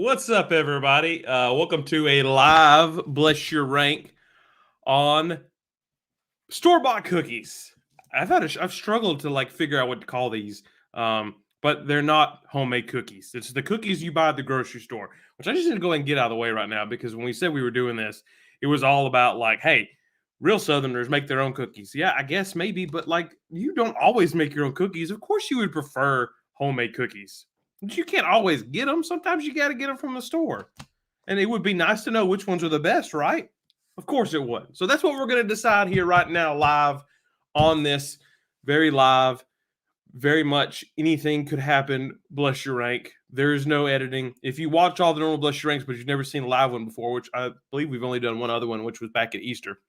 What's up, everybody? Welcome to a live Bless Your Rank on store-bought cookies. I've struggled to figure out what to call these, but they're not homemade cookies. It's the cookies you buy at the grocery store, which I just need to go ahead and get out of the way right now because when we said we were doing this, it was all about hey, real Southerners make their own cookies. Yeah, I guess maybe, but you don't always make your own cookies. Of course, you would prefer homemade cookies. But you can't always get them. Sometimes you got to get them from the store. And it would be nice to know which ones are the best, right? Of course it would. So that's what we're going to decide here right now, live on this very live, very much anything could happen. Bless your rank. There is no editing. If you watch all the normal Bless your ranks, but you've never seen a live one before, which I believe we've only done one other one, which was back at Easter.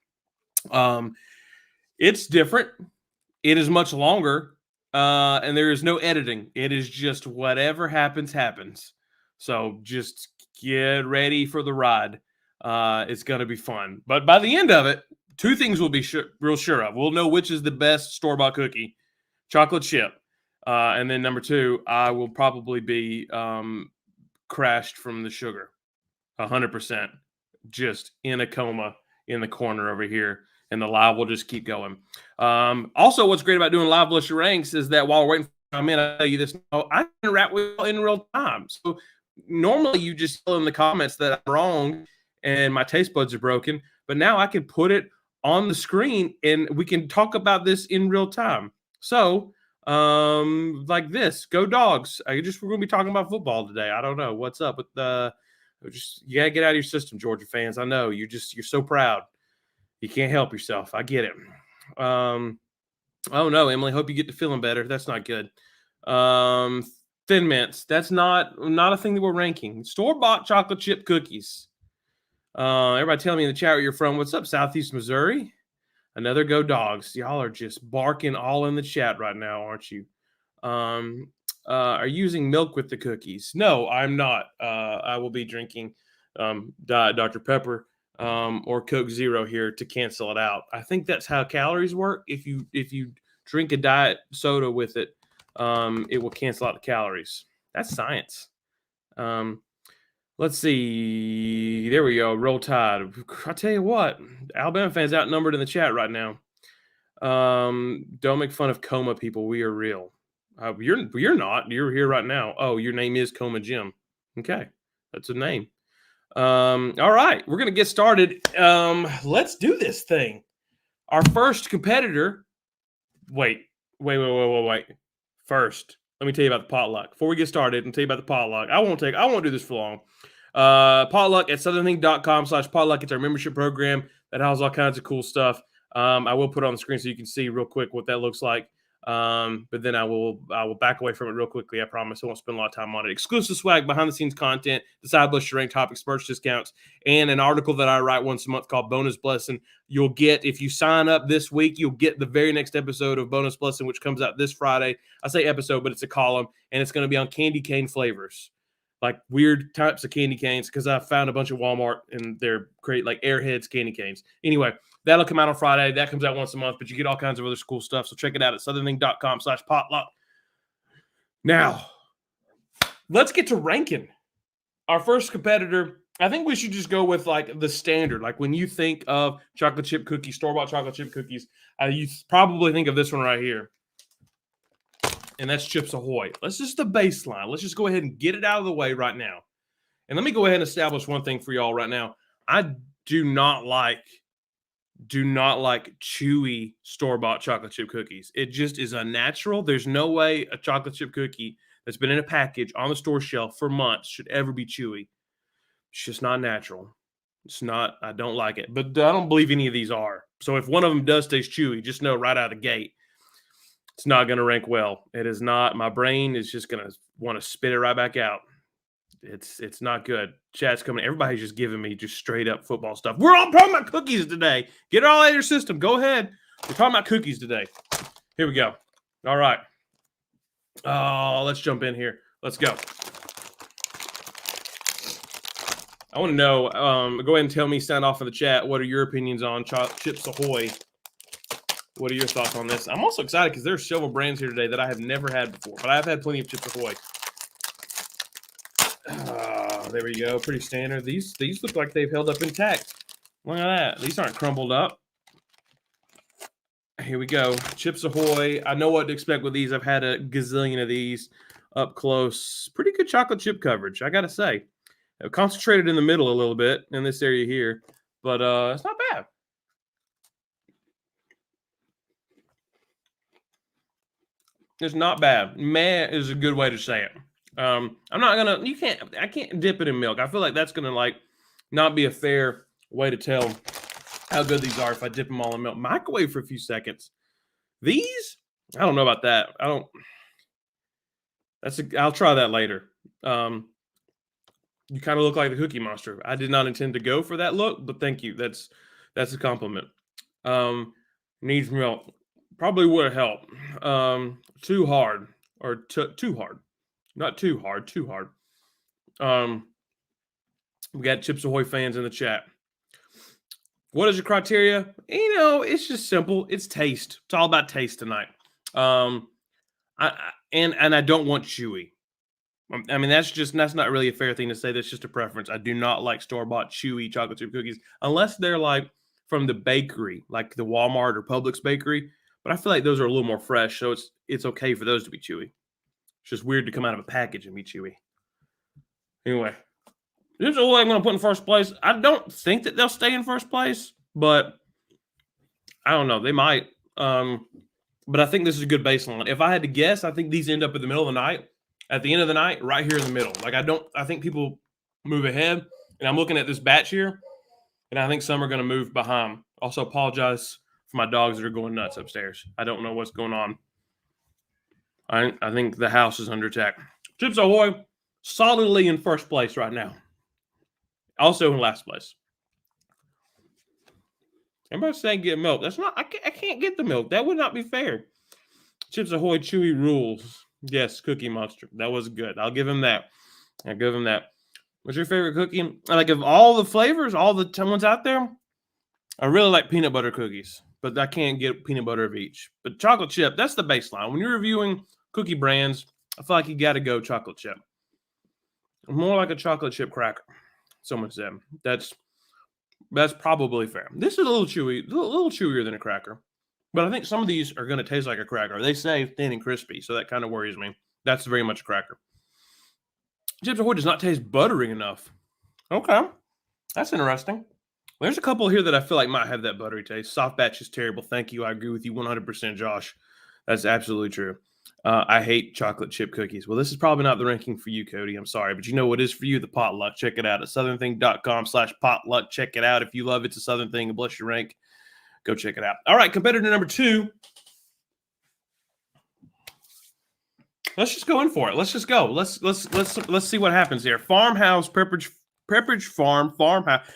It's different. It is much longer. And there is no editing. It is just whatever happens, happens. So just get ready for the ride. It's going to be fun. But by the end of it, two things we'll be real sure of. We'll know which is the best store-bought cookie, chocolate chip. And then number two, I will probably be crashed from the sugar, 100%. Just in a coma in the corner over here. And the live will just keep going. Also, what's great about doing live Bless Your Ranks is that while we're waiting for them in, I'll tell you this. I interact with you in real time. So normally you just tell in the comments that I'm wrong and my taste buds are broken. But now I can put it on the screen and we can talk about this in real time. So like this, go Dogs. We're going to be talking about football today. I don't know what's up with you got to get out of your system, Georgia fans. I know you're so proud. You can't help yourself. I get it. Oh no, Emily. Hope you get to feeling better. That's not good. Thin Mints. That's not a thing that we're ranking. Store-bought chocolate chip cookies. Everybody tell me in the chat where you're from. What's up, Southeast Missouri? Another go Dogs. Y'all are just barking all in the chat right now, aren't you? Are you using milk with the cookies? No, I'm not. I will be drinking Diet Dr. Pepper. Or Coke Zero here to cancel it out. I think that's how calories work. If you drink a diet soda with it, it will cancel out the calories. That's science. Let's see. There we go. Roll Tide. I tell you what, Alabama fans outnumbered in the chat right now. Don't make fun of coma people. We are real. You're not. You're here right now. Oh, your name is Coma Jim. Okay, that's a name. All right, we're gonna get started. Let's do this thing. Our first competitor. Wait. First, let me tell you about the potluck. Before we get started, and tell you about the potluck. I won't do this for long. Potluck at southernthing.com/potluck. It's our membership program that has all kinds of cool stuff. I will put it on the screen so you can see real quick what that looks like. But then I will back away from it real quickly. I promise I won't spend a lot of time on it. Exclusive swag, behind the scenes content, the side Bless Your Rank topics, merch discounts, and an article that I write once a month called Bonus Blessing. You'll get, if you sign up this week, you'll get the very next episode of Bonus Blessing, which comes out this Friday. I say episode, but it's a column, and it's going to be on candy cane flavors, like weird types of candy canes, because I found a bunch of Walmart and they're great, like Airheads candy canes. Anyway, that'll come out on Friday. That comes out once a month, but you get all kinds of other cool stuff. So check it out at southernthing.com/potluck. Now, let's get to ranking. Our first competitor, I think we should just go with the standard. Like when you think of chocolate chip cookies, store-bought chocolate chip cookies, you probably think of this one right here. And that's Chips Ahoy. Let's just the baseline. Let's just go ahead and get it out of the way right now. And let me go ahead and establish one thing for y'all right now. I do not like chewy store-bought chocolate chip cookies. It just is unnatural. There's no way a chocolate chip cookie that's been in a package on the store shelf for months should ever be chewy. It's just not natural. It's not. I don't like it. But I don't believe any of these are. So if one of them does taste chewy, just know right out of the gate, it's not going to rank well. It is not. My brain is just going to want to spit it right back out. It's not good. Chat's coming. Everybody's just giving me just straight up football stuff. We're all talking about cookies today. Get it all out of your system. Go ahead. We're talking about cookies today. Here we go. All right. Oh, let's jump in here. Let's go. I want to know. Go ahead and tell me. Sign off in the chat. What are your opinions on Chips Ahoy? What are your thoughts on this? I'm also excited because there's several brands here today that I have never had before, but I've had plenty of Chips Ahoy. There we go. Pretty standard. These look like they've held up intact. Look at that. These aren't crumbled up. Here we go. Chips Ahoy. I know what to expect with these. I've had a gazillion of these up close. Pretty good chocolate chip coverage, I gotta say. I've concentrated in the middle a little bit in this area here, but it's not bad. It's not bad. Meh is a good way to say it. I'm not gonna. I can't dip it in milk. I feel like that's gonna like not be a fair way to tell how good these are if I dip them all in milk. Microwave for a few seconds. These, I don't know about that. I don't. I'll try that later. You kind of look like the Cookie Monster. I did not intend to go for that look, but thank you. That's a compliment. Needs milk. Probably would have helped. Too hard or too hard. Not too hard, too hard. We got Chips Ahoy fans in the chat. What is your criteria? You know, it's just simple. It's taste. It's all about taste tonight. I don't want chewy. I mean, that's not really a fair thing to say. That's just a preference. I do not like store-bought chewy chocolate chip cookies unless they're like from the bakery, like the Walmart or Publix bakery. But I feel like those are a little more fresh, so it's okay for those to be chewy. It's just weird to come out of a package and be chewy. Anyway, this is what I'm going to put in first place. I don't think that they'll stay in first place, but I don't know. They might. But I think this is a good baseline. If I had to guess, I think these end up in the middle of the night. At the end of the night, right here in the middle. Like I think people move ahead, and I'm looking at this batch here, and I think some are going to move behind. Also, apologize for my dogs that are going nuts upstairs. I don't know what's going on. I think the house is under attack. Chips Ahoy, solidly in first place right now. Also in last place. Everybody's saying get milk. That's not. I can't get the milk. That would not be fair. Chips Ahoy chewy rules. Yes, Cookie Monster. That was good. I'll give him that. What's your favorite cookie? Like of all the flavors, all the ones out there, I really like peanut butter cookies, but I can't get peanut butter of each. But chocolate chip, that's the baseline. When you're reviewing cookie brands, I feel like you got to go chocolate chip. More like a chocolate chip cracker. Someone said that's probably fair. This is a little chewy, a little chewier than a cracker. But I think some of these are going to taste like a cracker. They say thin and crispy, so that kind of worries me. That's very much a cracker. Chips Ahoy does not taste buttery enough. Okay. That's interesting. There's a couple here that I feel like might have that buttery taste. Soft batch is terrible. Thank you. I agree with you 100%, Josh. That's absolutely true. I hate chocolate chip cookies. Well, this is probably not the ranking for you, Cody. I'm sorry. But you know what is for you? The potluck. Check it out at southernthing.com/potluck. Check it out. If you love It's a Southern Thing and bless your rank, go check it out. All right, competitor number 2. Let's just go in for it. Let's just go. Let's see what happens here. Farmhouse, Pepperidge Farmhouse.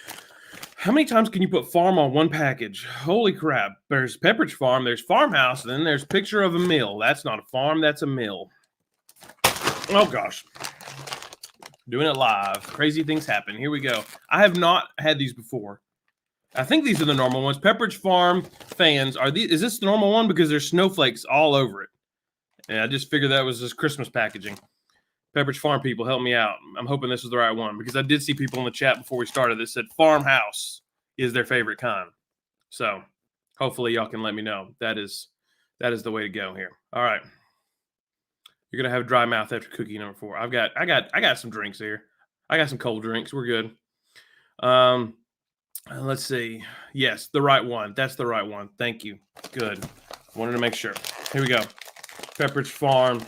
How many times can you put farm on one package? Holy crap. There's Pepperidge Farm, there's Farmhouse, and then there's picture of a mill. That's not a farm, that's a mill. Oh, gosh. Doing it live. Crazy things happen. Here we go. I have not had these before. I think these are the normal ones. Pepperidge Farm fans, is this the normal one? Because there's snowflakes all over it. And I just figured that was just Christmas packaging. Pepperidge Farm people, help me out. I'm hoping this is the right one because I did see people in the chat before we started that said Farmhouse is their favorite kind. So hopefully y'all can let me know. That is the way to go here. All right. You're gonna have dry mouth after cookie number 4. I got some drinks here. I got some cold drinks. We're good. Let's see. Yes, the right one. That's the right one. Thank you. Good. Wanted to make sure. Here we go. Pepperidge Farm.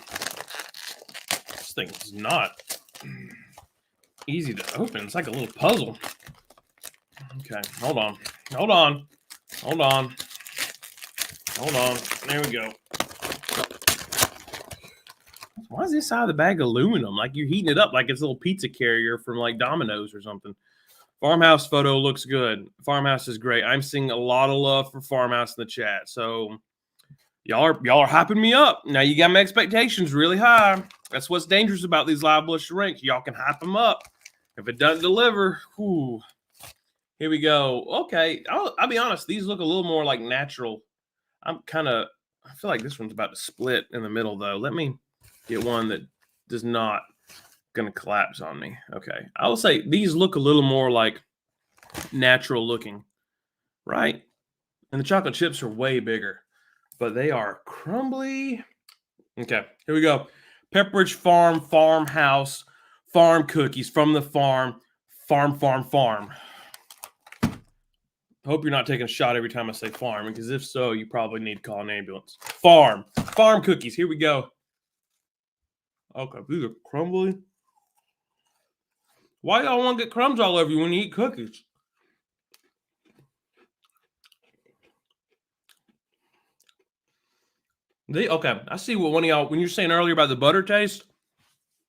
This thing is not easy to open. It's like a little puzzle. Okay, hold on. There we go. Why is this side of the bag aluminum? Like you're heating it up like it's a little pizza carrier from like Domino's or something. Farmhouse photo looks good. Farmhouse is great. I'm seeing a lot of love for Farmhouse in the chat. So y'all are hyping me up. Now you got my expectations really high. That's what's dangerous about these live blush ranks. Y'all can hype them up. If it doesn't deliver, whew. Here we go. Okay, I'll be honest. These look a little more like natural. I feel like this one's about to split in the middle though. Let me get one that does not, gonna collapse on me. Okay. I will say these look a little more like natural looking, right? And the chocolate chips are way bigger, but they are crumbly. Okay, here we go. Pepperidge Farm, Farmhouse, farm cookies from the farm, farm. Hope you're not taking a shot every time I say farm, because if so, you probably need to call an ambulance. Farm cookies. Here we go. Okay, these are crumbly. Why y'all want to get crumbs all over you when you eat cookies? Okay, I see what one of y'all, when you're saying earlier about the butter taste,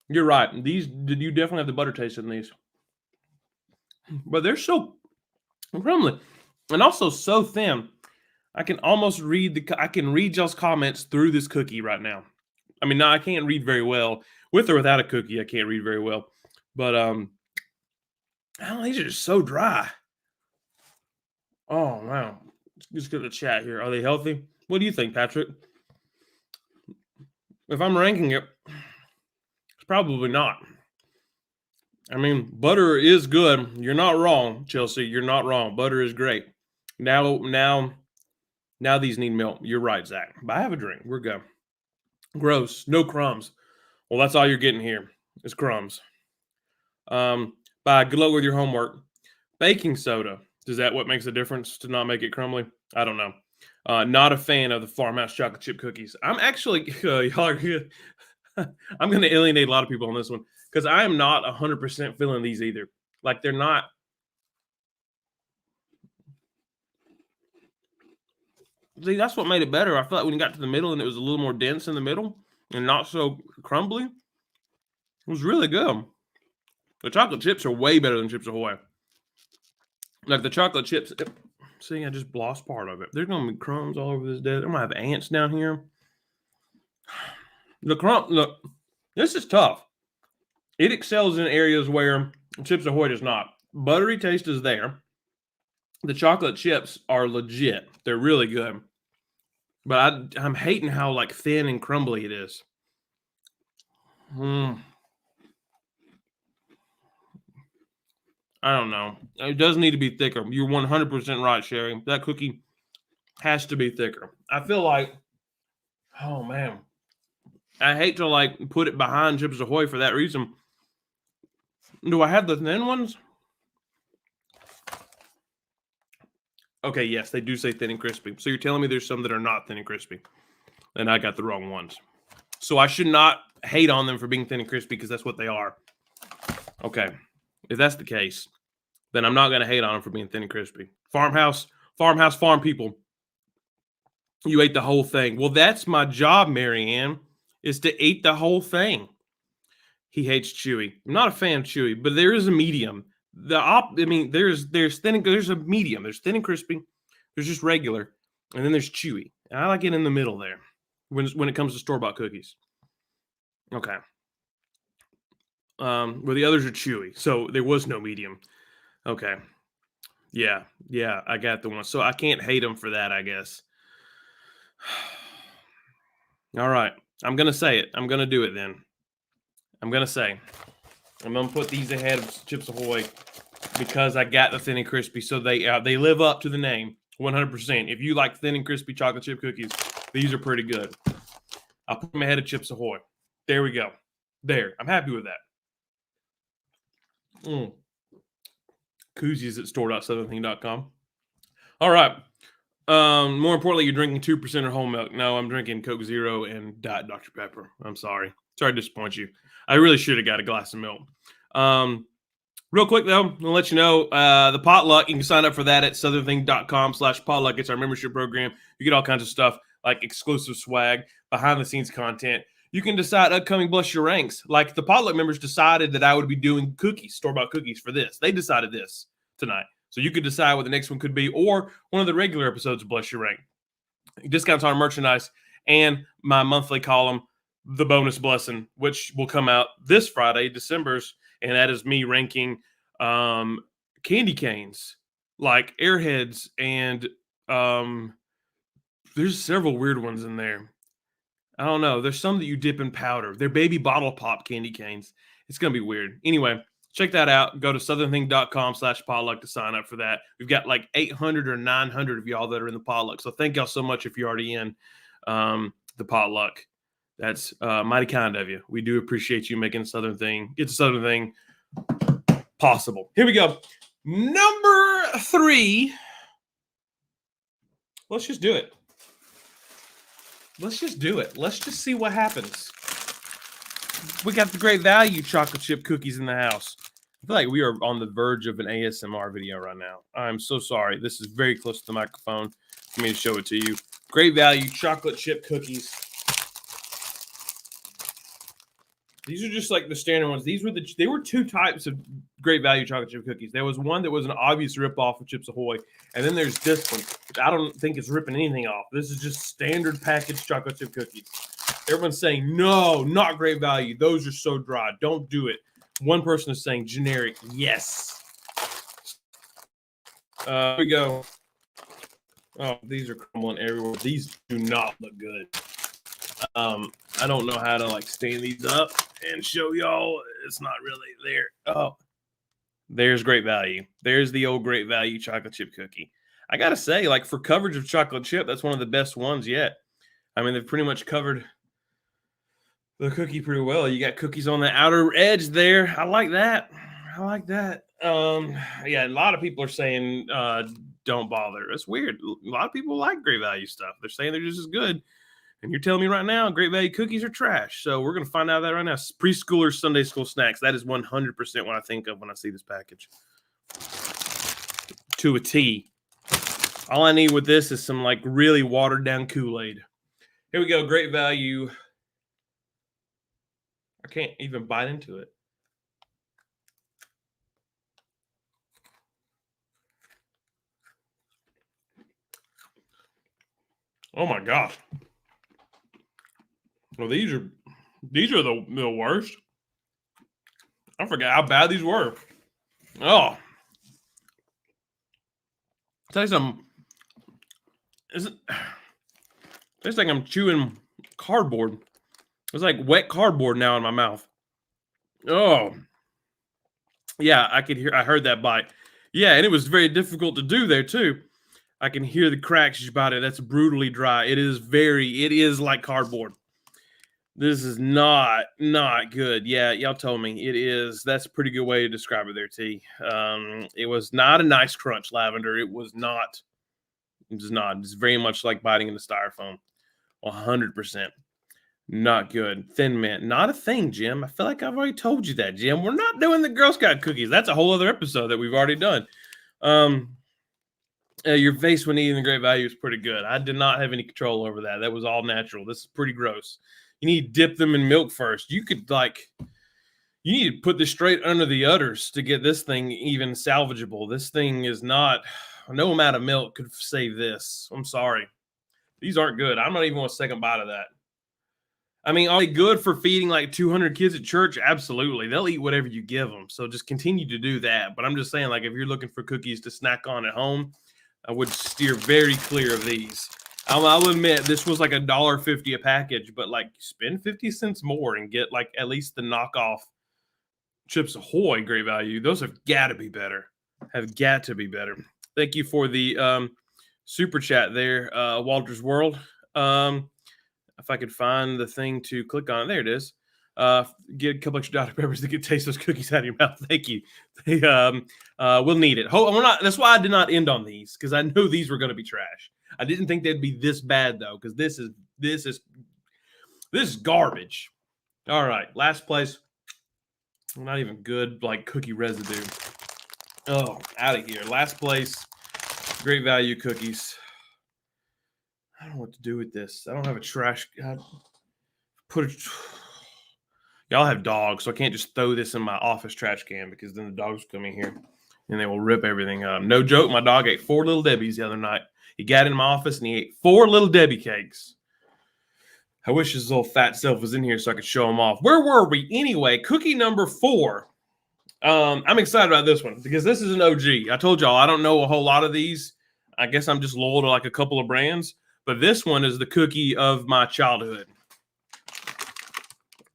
you're right. You definitely have the butter taste in these. But they're so crumbly and also so thin. I can almost I can read y'all's comments through this cookie right now. I mean, no, I can't read very well. With or without a cookie, I can't read very well. But I don't know, these are just so dry. Oh wow. Let's get the chat here. Are they healthy? What do you think, Patrick? If I'm ranking it, it's probably not. I mean, butter is good. You're not wrong, Chelsea. You're not wrong. Butter is great. Now these need milk. You're right, Zach. But I have a drink. We're good. Gross. No crumbs. Well, that's all you're getting here is crumbs. Bye. Good luck with your homework. Baking soda. Is that what makes a difference to not make it crumbly? I don't know. Not a fan of the Farmhouse chocolate chip cookies. I'm actually, y'all are good. I'm going to alienate a lot of people on this one because I am not 100% feeling these either. Like they're not. See, that's what made it better. I felt like when you got to the middle and it was a little more dense in the middle and not so crumbly, it was really good. The chocolate chips are way better than Chips Ahoy. Like the chocolate chips. See, I just lost part of it. There's going to be crumbs all over this desk. I'm going to have ants down here. Look, this is tough. It excels in areas where Chips Ahoy does not. Buttery taste is there. The chocolate chips are legit. They're really good. But I'm hating how like thin and crumbly it is. I don't know. It does need to be thicker. You're 100% right, Sherry. That cookie has to be thicker. I feel like, oh man, I hate to like put it behind Chips Ahoy for that reason. Do I have the thin ones? Okay, yes, they do say thin and crispy. So you're telling me there's some that are not thin and crispy. And I got the wrong ones. So I should not hate on them for being thin and crispy because that's what they are. Okay. If that's the case, then I'm not going to hate on them for being thin and crispy. Farmhouse, farm people. You ate the whole thing. Well, that's my job, Marianne, is to eat the whole thing. He hates chewy. I'm not a fan of chewy, but there is a medium. There's thin and there's a medium. There's thin and crispy. There's just regular, and then there's chewy. And I like it in the middle there when it comes to store-bought cookies. Okay. Where the others are chewy, so there was no medium. Okay. Yeah, I got the one. So I can't hate them for that, I guess. All right. I'm going to say it. I'm going to do it then. I'm going to put these ahead of Chips Ahoy because I got the thin and crispy. So they live up to the name 100%. If you like thin and crispy chocolate chip cookies, these are pretty good. I'll put them ahead of Chips Ahoy. There we go. There. I'm happy with that. Koozies at store.southernthing.com. All right. More importantly, you're drinking 2% or whole milk. No, I'm drinking Coke Zero and Diet Dr. Pepper. I'm sorry. Sorry to disappoint you. I really should have got a glass of milk. Real quick, though, I'll let you know the potluck. You can sign up for that at southernthing.com/potluck. It's our membership program. You get all kinds of stuff like exclusive swag, behind-the-scenes content. You can decide upcoming Bless Your Ranks. Like the potluck members decided that I would be doing cookies, store-bought cookies for this. They decided this tonight. So you could decide what the next one could be or one of the regular episodes of Bless Your Rank. Discounts on merchandise and my monthly column, The Bonus Blessing, which will come out this Friday, December's, and that is me ranking candy canes like Airheads and there's several weird ones in there. I don't know. There's some that you dip in powder. They're baby bottle pop candy canes. It's going to be weird. Anyway, check that out. Go to southernthing.com/potluck to sign up for that. We've got like 800 or 900 of y'all that are in the potluck. So thank y'all so much if you're already in the potluck. That's mighty kind of you. We do appreciate you making Southern Thing. It's a Southern Thing possible. Here we go. Number 3. Let's just do it. Let's just do it. Let's just see what happens. We got the great value chocolate chip cookies in the house. I feel like we are on the verge of an ASMR video right now. I'm so sorry. This is very close to the microphone for me to show it to you. Great value chocolate chip cookies. These are just like the standard ones. They were 2 types of great value chocolate chip cookies. There was one that was an obvious ripoff of Chips Ahoy, and then there's this one, which I don't think is ripping anything off. This is just standard packaged chocolate chip cookies. Everyone's saying, no, not great value. Those are so dry. Don't do it. One person is saying generic. Yes. Here we go. Oh, these are crumbling everywhere. These do not look good. I don't know how to like stand these up and show y'all. It's not really there. Oh, there's great value. There's the old great value chocolate chip cookie. I gotta say, like for coverage of chocolate chip, that's one of the best ones yet. I mean, they've pretty much covered the cookie pretty well. You got cookies on the outer edge there. I like that. I like that. Yeah, a lot of people are saying don't bother. It's weird. A lot of people like great value stuff. They're saying they're just as good. And you're telling me right now, great value cookies are trash. So we're going to find out that right now. Preschoolers, Sunday school snacks. That is 100% what I think of when I see this package. To a T. All I need with this is some like really watered down Kool-Aid. Here we go. Great value. I can't even bite into it. Oh my gosh. Well, these are the worst. I forgot how bad these were. Oh. Tell you something. Tastes like I'm chewing cardboard. It's like wet cardboard now in my mouth. Oh. Yeah, I heard that bite. Yeah, and it was very difficult to do there too. I can hear the cracks about it. That's brutally dry. It is like cardboard. This is not good. Yeah, y'all told me it is. That's a pretty good way to describe it there, T. It was not a nice crunch, Lavender. It was not. It's very much like biting into styrofoam. 100%. Not good. Thin Mint. Not a thing, Jim. I feel like I've already told you that, Jim. We're not doing the Girl Scout cookies. That's a whole other episode that we've already done. Your face when eating the great value is pretty good. I did not have any control over that. That was all natural. This is pretty gross. You need to dip them in milk first. You need to put this straight under the udders to get this thing even salvageable. This thing is not, no amount of milk could save this. I'm sorry. These aren't good. I'm not even want a second bite of that. I mean, are they good for feeding like 200 kids at church? Absolutely. They'll eat whatever you give them. So just continue to do that. But I'm just saying, like, if you're looking for cookies to snack on at home, I would steer very clear of these. I'll admit this was like $1.50 a package, but like spend 50 cents more and get like at least the knockoff Chips Ahoy great value. Those have got to be better. Thank you for the super chat there, Walter's World. If I could find the thing to click on, there it is. Get a couple extra Dr. Peppers to taste those cookies out of your mouth. Thank you. We'll need it. That's why I did not end on these, because I knew these were going to be trash. I didn't think they'd be this bad though, because this is garbage. All right, last place. Not even good, like cookie residue. Oh, out of here. Last place. Great value cookies. I don't know what to do with this. I don't have a trash. Y'all have dogs, so I can't just throw this in my office trash can, because then the dogs come in here and they will rip everything up. No joke, my dog ate 4 Little Debbies the other night. He got in my office and he ate 4 Little Debbie cakes. I wish his little fat self was in here so I could show him off. Where were we? Anyway, cookie number 4. I'm excited about this one because this is an OG. I told y'all I don't know a whole lot of these. I guess I'm just loyal to like a couple of brands. But this one is the cookie of my childhood.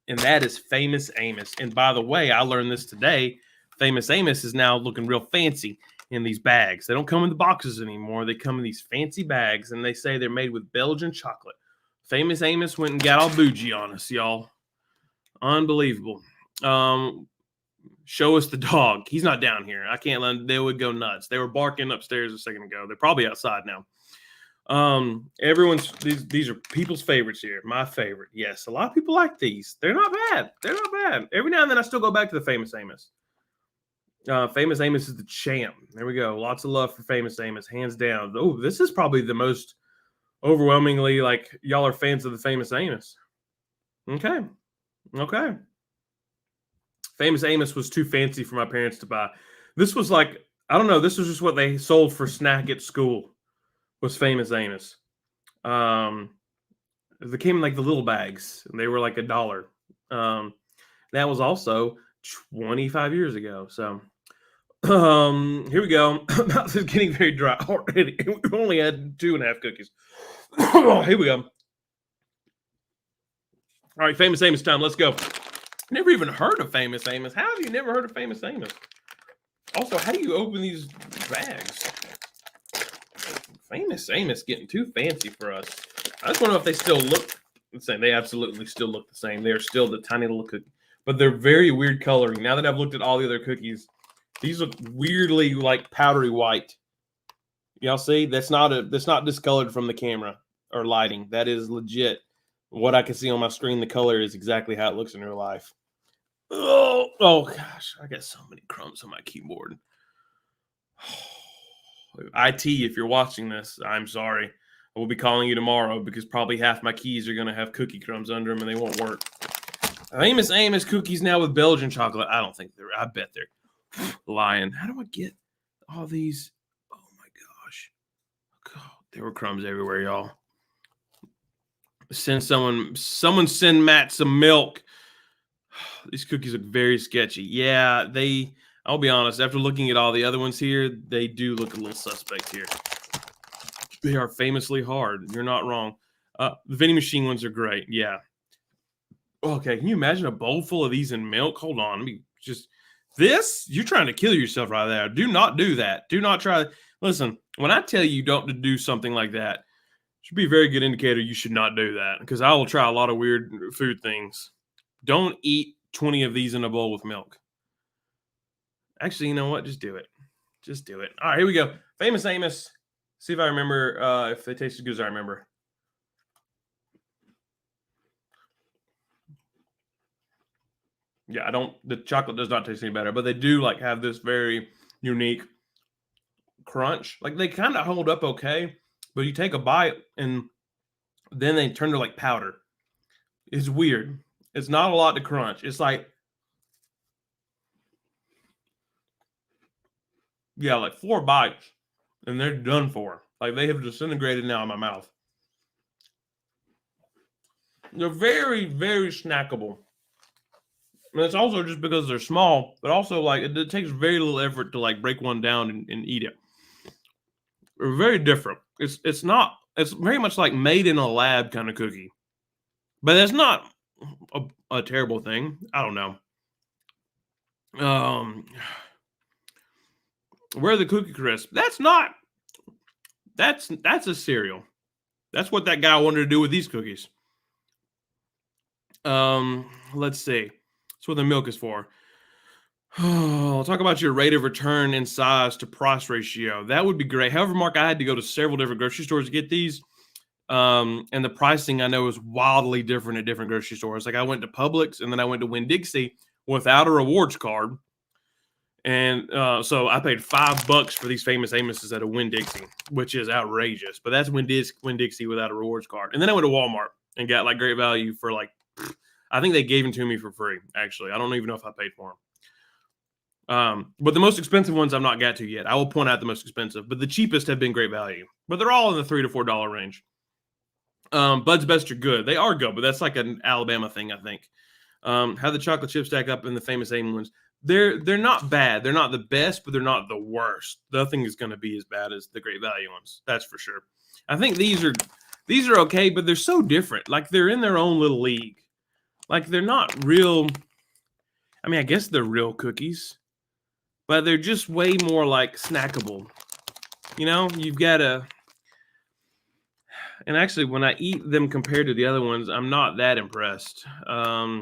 and that is Famous Amos. And by the way, I learned this today. Famous Amos is now looking real fancy in these bags. They don't come in the boxes anymore. They come in these fancy bags, and they say they're made with Belgian chocolate. Famous Amos went and got all bougie on us, y'all. Unbelievable. Show us the dog. He's not down here. I can't let them. They would go nuts. They were barking upstairs a second ago. They're probably outside now. Everyone's these are people's favorites here. My favorite. Yes, a lot of people like these. They're not bad. They're not bad. Every now and then I still go back to the Famous Amos. Famous Amos is the champ. There we go. Lots of love for Famous Amos, hands down. Oh, this is probably the most overwhelmingly like y'all are fans of the Famous Amos. Okay. Famous Amos was too fancy for my parents to buy. This was like, I don't know, this was just what they sold for snack at school. Was Famous Amos. They came in like the little bags, and they were like $1. That was also 25 years ago. So here we go. Mouth is getting very dry already. We only had 2.5 cookies. Here we go. All right, Famous Amos time. Let's go. Never even heard of Famous Amos. How have you never heard of Famous Amos? Also, how do you open these bags? Famous Amos getting too fancy for us. I just want to know if they still look the same. They absolutely still look the same. They're still the tiny little cookie. But they're very weird coloring. Now that I've looked at all the other cookies, these look weirdly like powdery white. Y'all see? That's not discolored from the camera or lighting. That is legit. What I can see on my screen, the color is exactly how it looks in real life. Oh gosh. I got so many crumbs on my keyboard. IT, if you're watching this, I'm sorry. I will be calling you tomorrow because probably half my keys are going to have cookie crumbs under them and they won't work. Famous Amos cookies now with Belgian chocolate. I don't think I bet they're lying. How do I get all these? Oh my gosh. God, there were crumbs everywhere, y'all. Someone send Matt some milk. These cookies look very sketchy. Yeah, I'll be honest, after looking at all the other ones here, they do look a little suspect here. They are famously hard. You're not wrong. The vending machine ones are great. Yeah. Okay, can you imagine a bowl full of these in milk? Hold on. Let me just... This? You're trying to kill yourself right there. Do not do that. Do not try... Listen, when I tell you don't do something like that, it should be a very good indicator you should not do that because I will try a lot of weird food things. Don't eat 20 of these in a bowl with milk. Actually, you know what? Just do it. Just do it. All right, here we go. Famous Amos. See if I remember if they taste as good as I remember. Yeah, the chocolate does not taste any better, but they do like have this very unique crunch. Like they kind of hold up okay, but you take a bite and then they turn to like powder. It's weird. It's not a lot to crunch. It's like, yeah, like 4 bites and they're done for. Like they have disintegrated now in my mouth. They're very, very snackable. And it's also just because they're small, but also like it takes very little effort to like break one down and eat it. They're very different. It's very much like made in a lab kind of cookie. But that's not a terrible thing. I don't know. Where are the Cookie Crisp? That's a cereal. That's what that guy wanted to do with these cookies. Let's see. That's what the milk is for. I'll talk about your rate of return and size to price ratio. That would be great. However, Mark, I had to go to several different grocery stores to get these. And the pricing I know is wildly different at different grocery stores. Like I went to Publix and then I went to Winn-Dixie without a rewards card. And so I paid $5 for these Famous Amoses at a Winn-Dixie, which is outrageous. But that's Winn-Dixie without a rewards card. And then I went to Walmart and got like great value for like, I think they gave them to me for free, actually. I don't even know if I paid for them. But the most expensive ones I've not got to yet. I will point out the most expensive, but the cheapest have been great value. But they're all in the $3 to $4 range. Bud's Best are good. They are good, but that's like an Alabama thing, I think. How the chocolate chips stack up in the Famous Amos ones. They're not bad. They're not the best, but they're not the worst. Nothing is going to be as bad as the great value ones. That's for sure. I think these are okay, but they're so different. Like they're in their own little league. like they're not real. I mean, I guess they're real cookies, but they're just way more like snackable. You know, you've got to. And actually, when I eat them compared to the other ones, I'm not that impressed. I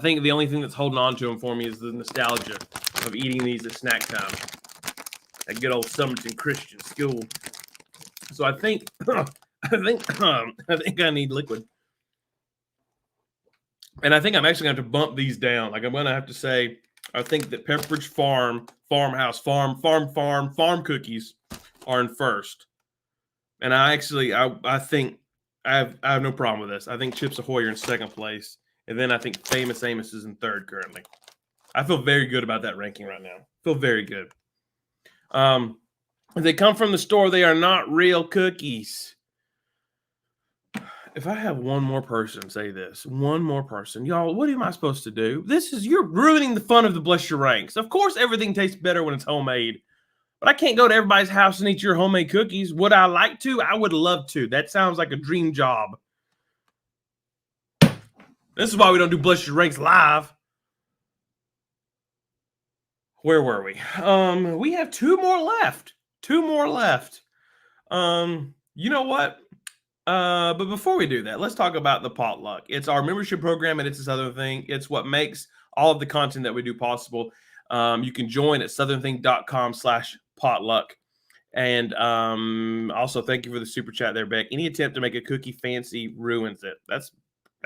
think the only thing that's holding on to them for me is the nostalgia of eating these at snack time at good old Summerton Christian School. So I think, I think I need liquid, and I think I'm actually going to have to bump these down. Like I'm going to have to say, I think that Pepperidge Farmhouse, farm cookies are in first. And I think I have no problem with this. I think Chips Ahoy are in second place, and then I think Famous Amos is in third currently. I feel very good about that ranking right now. Feel very good. If they come from the store, they are not real cookies. If I have one more person say this, one more person, y'all, what am I supposed to do? You're ruining the fun of the Bless Your Ranks. Of course, everything tastes better when it's homemade. But I can't go to everybody's house and eat your homemade cookies. Would I like to? I would love to. That sounds like a dream job. This is why we don't do Bless Your Ranks live. Where were we? We have two more left. You know what? But before we do that, let's talk about the potluck. It's our membership program, and it's this other thing. It's what makes all of the content that we do possible. You can join at southernthing.com/potluck. And also, thank you for the super chat there, Beck. Any attempt to make a cookie fancy ruins it. That's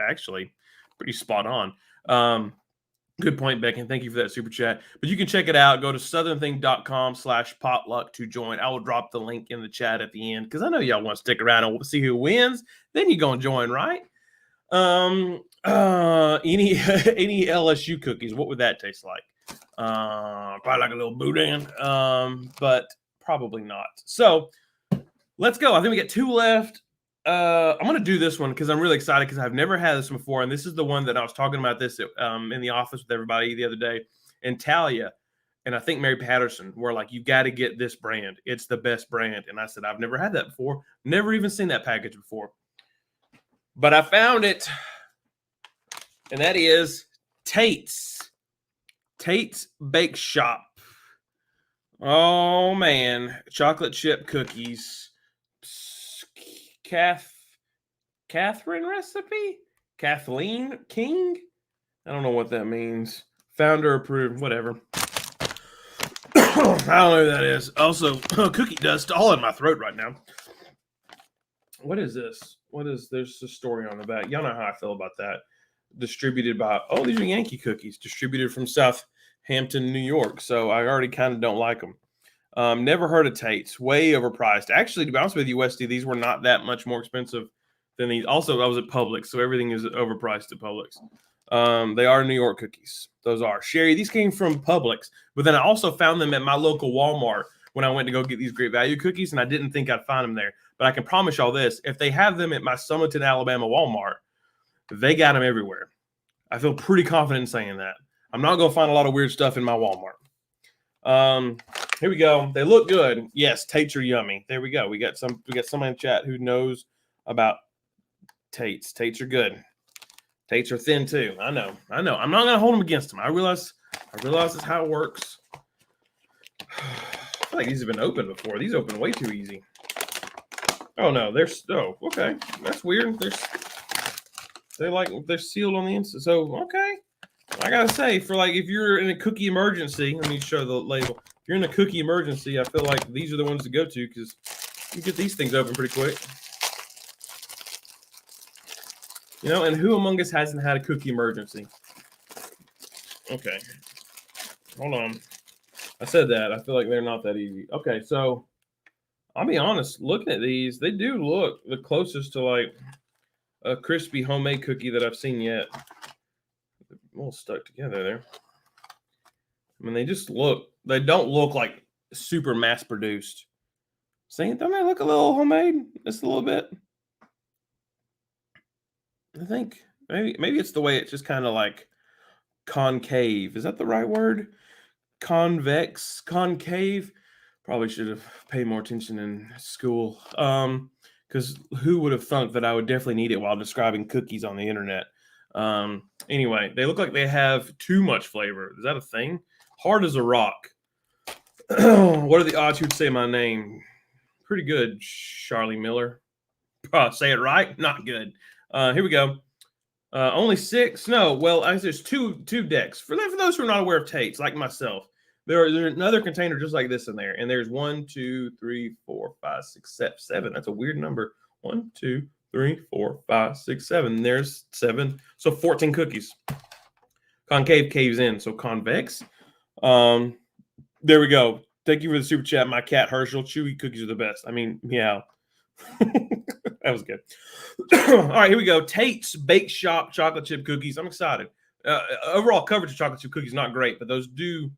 actually pretty spot on. Good point, Beck, and thank you for that super chat. But you can check it out. Go to southernthing.com/potluck to join. I will drop the link in the chat at the end because I know y'all want to stick around and see who wins. Then you're going to join, right? Any LSU cookies, what would that taste like? Probably like a little boudin, but probably not. So let's go. I think we got two left. I'm going to do this one because I'm really excited because I've never had this before. And this is the one that I was talking about this in the office with everybody the other day. And Talia and I think Mary Patterson were like, you got to get this brand. It's the best brand. And I said, I've never had that before. Never even seen that package before. But I found it. And that is Tate's Bake Shop. Oh, man. Chocolate chip cookies. Catherine recipe? Kathleen King? I don't know what that means. Founder approved. Whatever. I don't know who that is. Also, cookie dust all in my throat right now. What is this? There's a story on the back. Y'all know how I feel about that. Distributed by, these are Yankee cookies. Distributed from Southampton, New York. So I already kind of don't like them. Never heard of Tate's. Way overpriced. Actually, to be honest with you, Westy, these were not that much more expensive than these. Also, I was at Publix, so everything is overpriced at Publix. They are New York cookies. Those are. Sherry, these came from Publix, but then I also found them at my local Walmart when I went to go get these great value cookies, and I didn't think I'd find them there. But I can promise y'all this. If they have them at my Summerton, Alabama Walmart, they got them everywhere. I feel pretty confident in saying that. I'm not going to find a lot of weird stuff in my Walmart. Here we go. They look good. Yes, Tate's are yummy. There we go. We got somebody in chat who knows about Tate's. Tate's are good. Tate's are thin too. I know. I'm not gonna hold them against them. I realize that's how it works. I feel like these have been opened before. These open way too easy. Oh no, okay. That's weird. They're sealed on the inside. So okay. I gotta say, for like if you're in a cookie emergency, let me show the label. If you're in a cookie emergency, I feel like these are the ones to go to because you get these things open pretty quick. You know, and who among us hasn't had a cookie emergency? Okay. Hold on. I said that. I feel like they're not that easy. Okay, so I'll be honest. Looking at these, they do look the closest to like a crispy homemade cookie that I've seen yet. They're a little stuck together there. I mean, they don't look like super mass produced. See, don't they look a little homemade? Just a little bit. I think maybe it's the way it's just kind of like concave. Is that the right word? Convex, concave. Probably should have paid more attention in school. Because who would have thought that I would definitely need it while describing cookies on the internet? Anyway, they look like they have too much flavor. Is that a thing? Hard as a rock. What are the odds you'd say my name? Pretty good, Charlie Miller. Say it right? Not good. Here we go. Only 6? No. Well, there's two decks. For those who are not aware of Tate's, like myself, there's another container just like this in there. And there's 1, 2, 3, 4, 5, 6, 7. That's a weird number. 1, 2, 3, 4, 5, 6, 7. There's 7. So 14 cookies. Concave caves in. So convex. There we go. Thank you for the super chat. My cat Herschel. Chewy cookies are the best. I mean, meow. That was good. All right, here we go. Tate's Bake Shop chocolate chip cookies. I'm excited. Overall coverage of chocolate chip cookies not great, but those do.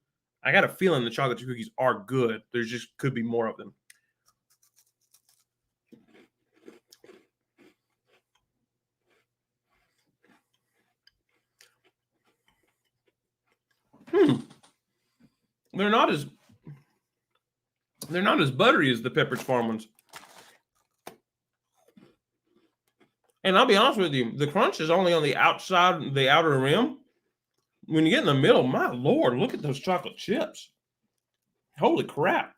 I got a feeling the chocolate chip cookies are good. There's just could be more of them. They're not as buttery as the Pepperidge Farm ones. And I'll be honest with you, the crunch is only on the outside, the outer rim. When you get in the middle, my Lord, look at those chocolate chips. Holy crap.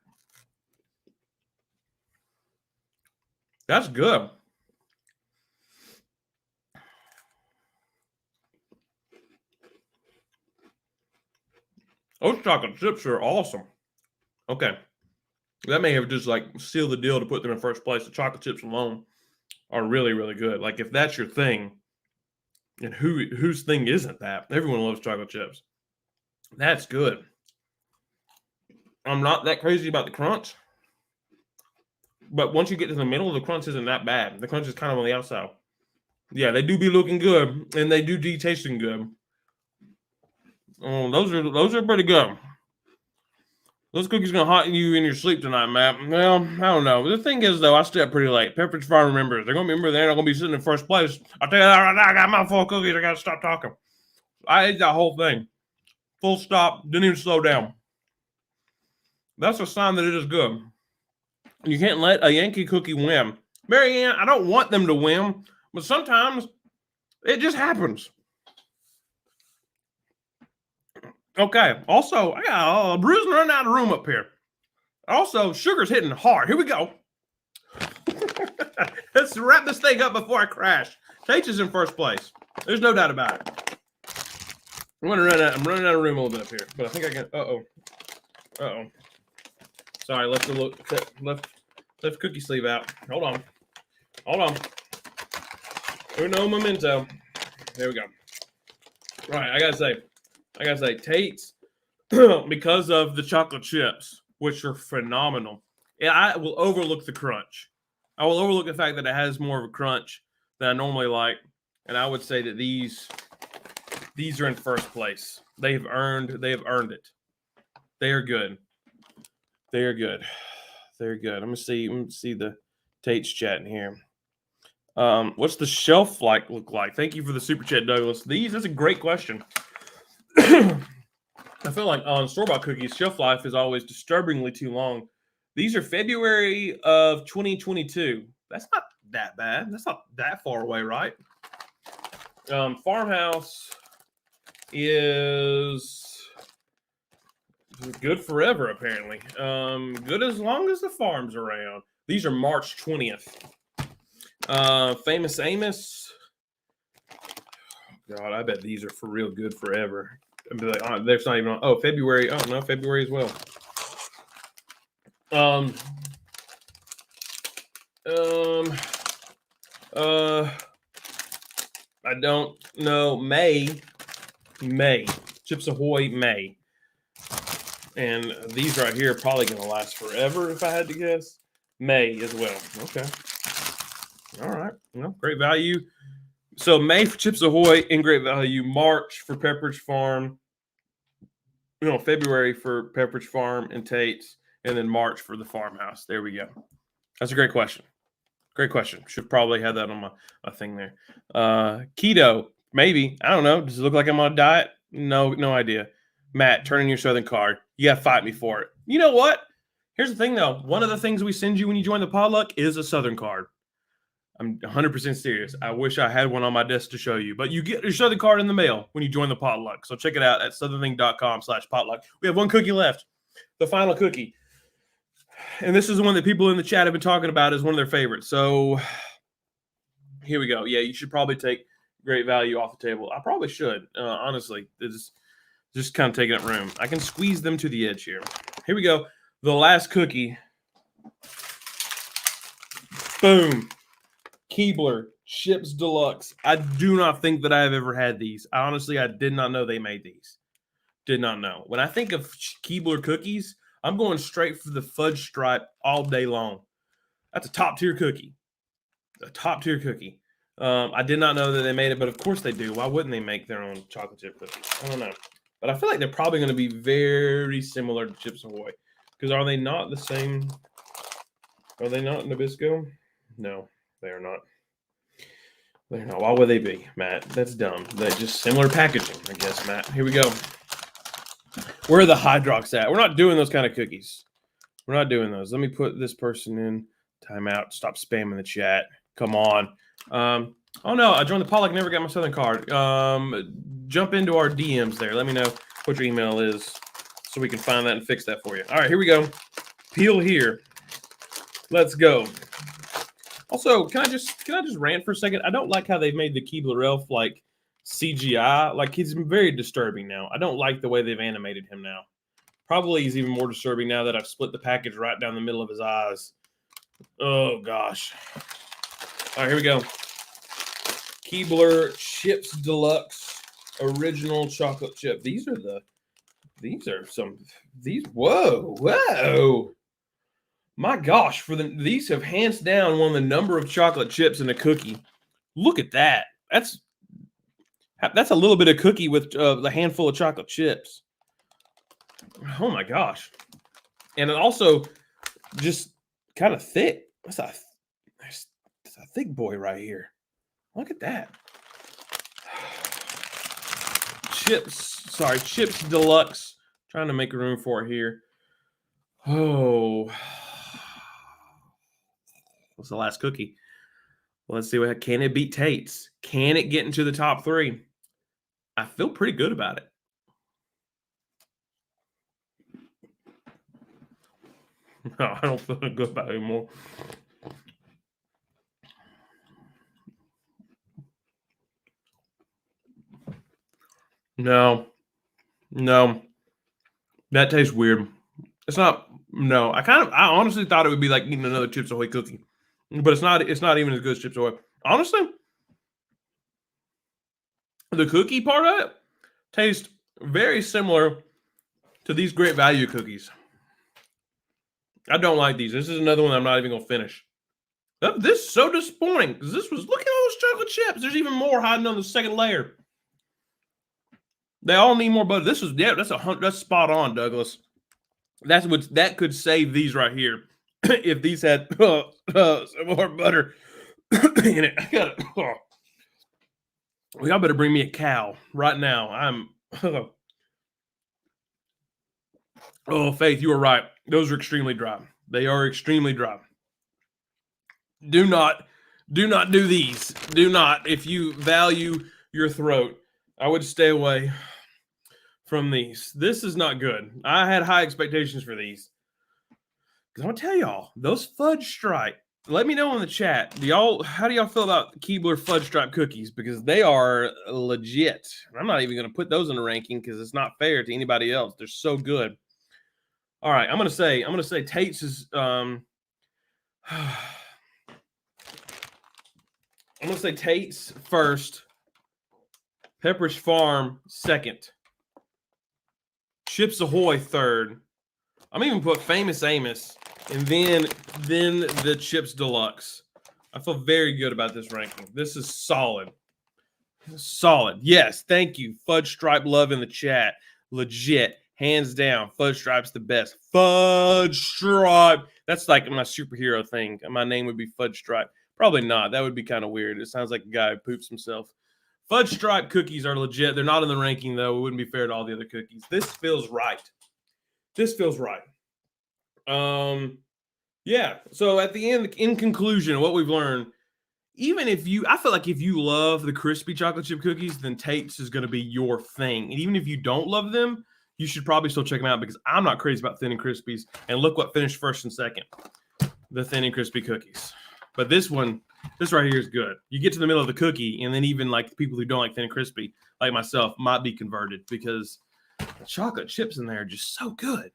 That's good. Those chocolate chips are awesome. Okay. That may have just like sealed the deal to put them in first place. The chocolate chips alone are really, really good. Like if that's your thing, and whose thing isn't that? Everyone loves chocolate chips. That's good. I'm not that crazy about the crunch. But once you get to the middle, the crunch isn't that bad. The crunch is kind of on the outside. Yeah, they do be looking good, and they do be tasting good. Those are pretty good. Those cookies gonna haunt you in your sleep tonight, Matt. Well, I don't know. The thing is, though, I stay up pretty late. Pepperidge Farm members, they're gonna remember they're not gonna be sitting in first place. I'll tell you that right now. I got my full cookies. I gotta stop talking. I ate that whole thing. Full stop. Didn't even slow down. That's a sign that it is good. You can't let a Yankee cookie win. Marianne, I don't want them to win, but sometimes it just happens. Okay. Also, I got a bruising running out of room up here. Also, sugar's hitting hard. Here we go. Let's wrap this thing up before I crash. Tate's is in first place. There's no doubt about it. I'm running out of room a little bit up here, but I think I can. Uh-oh. Sorry, left cookie sleeve out. Hold on. Uno momento. There we go. All right, I gotta say, Tate's, because of the chocolate chips, which are phenomenal. Yeah, I will overlook the crunch. I will overlook the fact that it has more of a crunch than I normally like, and I would say that these are in first place. They have earned it. They are good. I'm gonna see the Tate's chat in here. What's the shelf look like? Thank you for the super chat, Douglas. That's a great question. I feel like on store-bought cookies, shelf life is always disturbingly too long. These are February of 2022. That's not that bad. That's not that far away, right? Farmhouse is good forever, apparently. Good as long as the farm's around. These are March 20th. Famous Amos. God, I bet these are for real good forever. I'd be like, oh, there's not even on. Oh, February. Oh, no, February as well. I don't know. May. Chips Ahoy, May. And these right here are probably going to last forever if I had to guess. May as well. Okay. All right. Well, great value. So May for Chips Ahoy in great value. March for Pepperidge Farm. February for Pepperidge Farm and Tate's. And then March for the Farmhouse. There we go. That's a great question. Should probably have that on my thing there. Keto, maybe. I don't know. Does it look like I'm on a diet? No idea. Matt, turn in your Southern card. You got to fight me for it. You know what? Here's the thing, though. One of the things we send you when you join the potluck is a Southern card. I'm 100% serious. I wish I had one on my desk to show you, but you get your Southern card in the mail when you join the potluck. So check it out at southernthing.com/potluck. We have one cookie left, the final cookie. And this is the one that people in the chat have been talking about as one of their favorites. So here we go. Yeah, you should probably take Great Value off the table. I probably should, honestly. It's just kind of taking up room. I can squeeze them to the edge here. Here we go. The last cookie. Boom. Keebler Chips Deluxe. I do not think that I have ever had these. Honestly, I did not know they made these. Did not know. When I think of Keebler cookies, I'm going straight for the fudge stripe all day long. That's a top tier cookie. A top tier cookie. I did not know that they made it, but of course they do. Why wouldn't they make their own chocolate chip cookies? I don't know. But I feel like they're probably going to be very similar to Chips Ahoy. Because are they not the same? Are they not Nabisco? No, they are not. They're not. Why would they be, Matt? That's dumb. They're just similar packaging, I guess, Matt. Here we go. Where are the Hydrox at? We're not doing those kind of cookies. We're not doing those. Let me put this person in timeout. Stop spamming the chat. Come on. Oh, no. I joined the Pollock. Never got my Southern card. Jump into our DMs there. Let me know what your email is so we can find that and fix that for you. All right, here we go. Peel here. Let's go. Also, can I just rant for a second? I don't like how they've made the Keebler elf like CGI. Like, he's very disturbing now. I don't like the way they've animated him now. Probably he's even more disturbing now that I've split the package right down the middle of his eyes. Oh gosh. All right, here we go. Keebler Chips Deluxe Original Chocolate Chip. Whoa. My gosh, these have hands down won the number of chocolate chips in a cookie. Look at that. That's a little bit of cookie with a handful of chocolate chips. Oh my gosh. And it also just kind of thick. That's a thick boy right here. Look at that. Chips Deluxe. Trying to make room for it here. Oh. What's the last cookie? Well, let's see can it beat Tate's? Can it get into the top 3? I feel pretty good about it. No, I don't feel good about it anymore. No. That tastes weird. It's not. No, I honestly thought it would be like eating another Chips Ahoy cookie, but it's not. It's not even as good as Chips Ahoy. Honestly, the cookie part of it tastes very similar to these Great Value cookies. I don't like these. This is another one I'm not even gonna finish. This is so disappointing because look at all those chocolate chips. There's even more hiding on the second layer. They all need more butter. That's spot on, Douglas. That could save these right here if these had some more butter in it. Y'all better bring me a cow right now. Oh, Faith, you were right. Those are extremely dry. They are extremely dry. Do not do these. Do not. If you value your throat, I would stay away from these. This is not good. I had high expectations for these. Because I'm going to tell y'all, those fudge stripe, let me know in the chat. How do y'all feel about Keebler fudge stripe cookies? Because they are legit. I'm not even going to put those in a ranking because it's not fair to anybody else. They're so good. All right, I'm going to say Tate's is I'm going to say Tate's first, Pepperidge Farm second, Chips Ahoy third. I'm even put Famous Amos, and then the Chips Deluxe. I feel very good about this ranking. This is solid. Solid. Yes, thank you. Fudge Stripe love in the chat. Legit. Hands down. Fudge Stripe's the best. Fudge Stripe. That's like my superhero thing. My name would be Fudge Stripe. Probably not. That would be kind of weird. It sounds like a guy who poops himself. Fudge Stripe cookies are legit. They're not in the ranking, though. It wouldn't be fair to all the other cookies. This feels right. Yeah. So at the end, in conclusion, what we've learned even if I feel like if you love the crispy chocolate chip cookies, then Tate's is going to be your thing. And even if you don't love them, you should probably still check them out because I'm not crazy about Thin and Crispies. And look what finished first and second, the Thin and Crispy cookies. But this right here is good. You get to the middle of the cookie, and then even like the people who don't like Thin and Crispy, like myself, might be converted because the chocolate chips in there are just so good.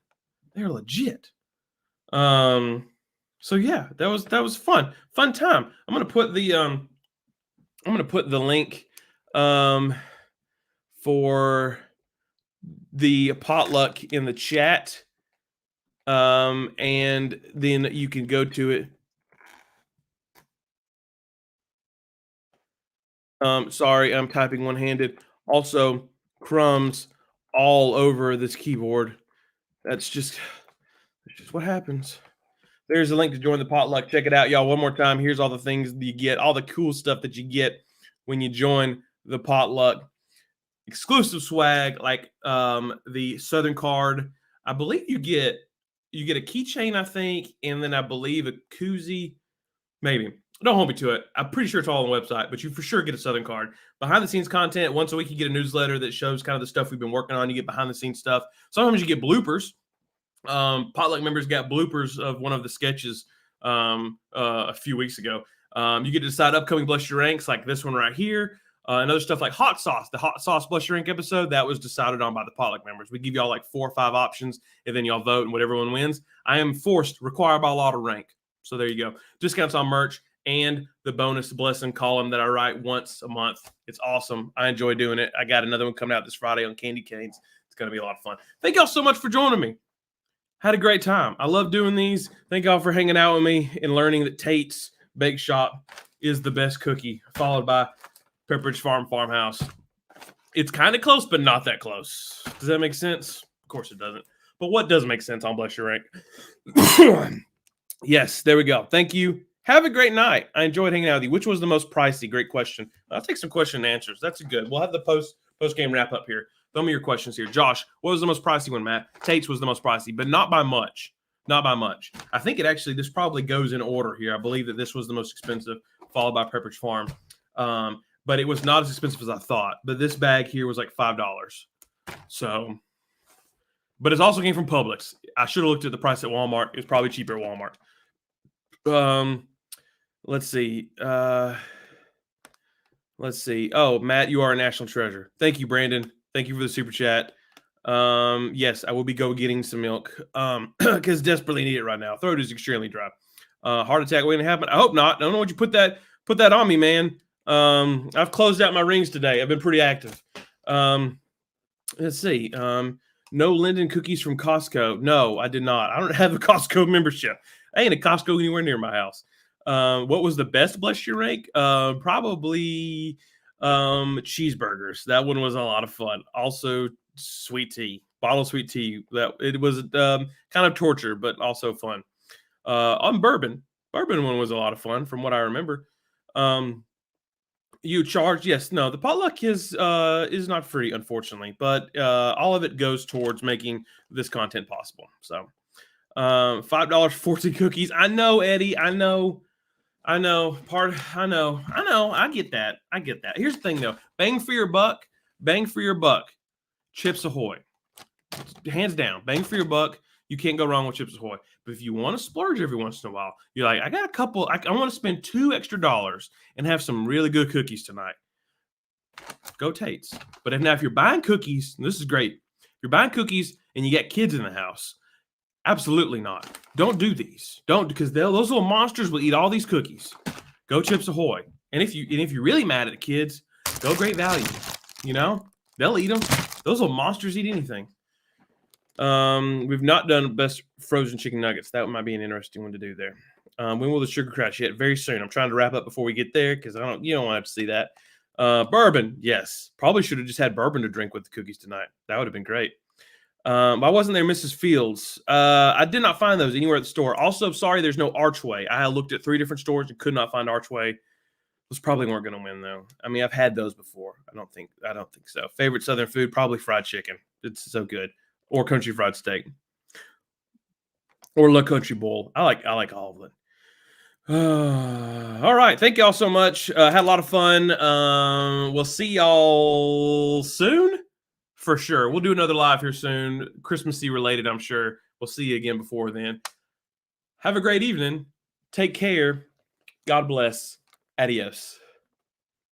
They're legit. So yeah, that was fun time. I'm gonna put the link for the potluck in the chat, and then you can go to it. Sorry, I'm typing one-handed. Also, crumbs all over this keyboard. That's just what happens. There's a link to join the potluck. Check it out, y'all. One more time. Here's all the things that you get, all the cool stuff that you get when you join the potluck. Exclusive swag like the Southern card. I believe you get a keychain, I think, and then I believe a koozie. Maybe. Don't hold me to it. I'm pretty sure it's all on the website, but you for sure get a Southern card. Behind the scenes content. Once a week, you get a newsletter that shows kind of the stuff we've been working on. You get behind the scenes stuff. Sometimes you get bloopers. Potluck members got bloopers of one of the sketches a few weeks ago. You get to decide upcoming Bless Your Ranks, like this one right here. And other stuff like hot sauce. The hot sauce Bless Your Rank episode, that was decided on by the potluck members. We give y'all like 4 or 5 options, and then y'all vote, and whatever one wins. I am required by law to rank. So there you go. Discounts on merch and the bonus blessing column that I write once a month. It's awesome. I enjoy doing it. I got another one coming out this Friday on candy canes. It's going to be a lot of fun. Thank y'all so much for joining me. Had a great time. I love doing these. Thank y'all for hanging out with me and learning that Tate's Bake Shop is the best cookie, followed by Pepperidge Farm Farmhouse. It's kind of close, but not that close. Does that make sense? Of course it doesn't. But what does make sense on Bless Your Rank? Yes, there we go. Thank you. Have a great night. I enjoyed hanging out with you. Which was the most pricey? Great question. I'll take some question and answers. That's good. We'll have the post-game wrap up here. Throw me your questions here. Josh, what was the most pricey one, Matt? Tate's was the most pricey, but not by much. Not by much. I think this probably goes in order here. I believe that this was the most expensive, followed by Pepperidge Farm. But it was not as expensive as I thought. But this bag here was like $5. So, but it also came from Publix. I should have looked at the price at Walmart. It was probably cheaper at Walmart. Let's see. Oh, Matt, you are a national treasure. Thank you, Brandon. Thank you for the super chat. Yes, I will be getting some milk. Because desperately need it right now. Throat is extremely dry. Heart attack waiting to happen. I hope not. I don't know what you put that on me, man. I've closed out my rings today. I've been pretty active. Let's see. No Linden cookies from Costco. No, I did not. I don't have a Costco membership. I ain't a Costco anywhere near my house. What was the best Bless Your Rank? Probably cheeseburgers. That one was a lot of fun. Also, sweet tea, bottle of sweet tea. That it was kind of torture, but also fun. On bourbon one was a lot of fun from what I remember. You charge? Yes, no. The potluck is not free, unfortunately, but all of it goes towards making this content possible. So, $5 40 cookies. I know, Eddie. I know. I get that. Here's the thing, though. Bang for your buck. Chips Ahoy. Hands down. Bang for your buck. You can't go wrong with Chips Ahoy. But if you want to splurge every once in a while, you're like, I got a couple. I want to spend $2 extra and have some really good cookies tonight. Go Tate's. But if you're buying cookies, and this is great. If you're buying cookies and you got kids in the house, absolutely not. Don't do these. Don't, because those little monsters will eat all these cookies. Go Chips Ahoy. And if you're really mad at the kids, go Great Value. They'll eat them. Those little monsters eat anything. We've not done best frozen chicken nuggets. That might be an interesting one to do there. When will the sugar crash hit? Very soon. I'm trying to wrap up before we get there because you don't want to see that. Bourbon, yes. Probably should have just had bourbon to drink with the cookies tonight. That would have been great. Why wasn't there Mrs. Fields? I did not find those anywhere at the store. Also, sorry, there's no Archway. I looked at 3 different stores and could not find Archway. Those probably weren't going to win, though. I mean, I've had those before. I don't think so. Favorite Southern food? Probably fried chicken. It's so good. Or country fried steak. Or La Country Bowl. I like all of it. All right. Thank y'all so much. Had a lot of fun. We'll see y'all soon for sure. We'll do another live here soon. Christmassy related, I'm sure. We'll see you again before then. Have a great evening. Take care. God bless. Adios.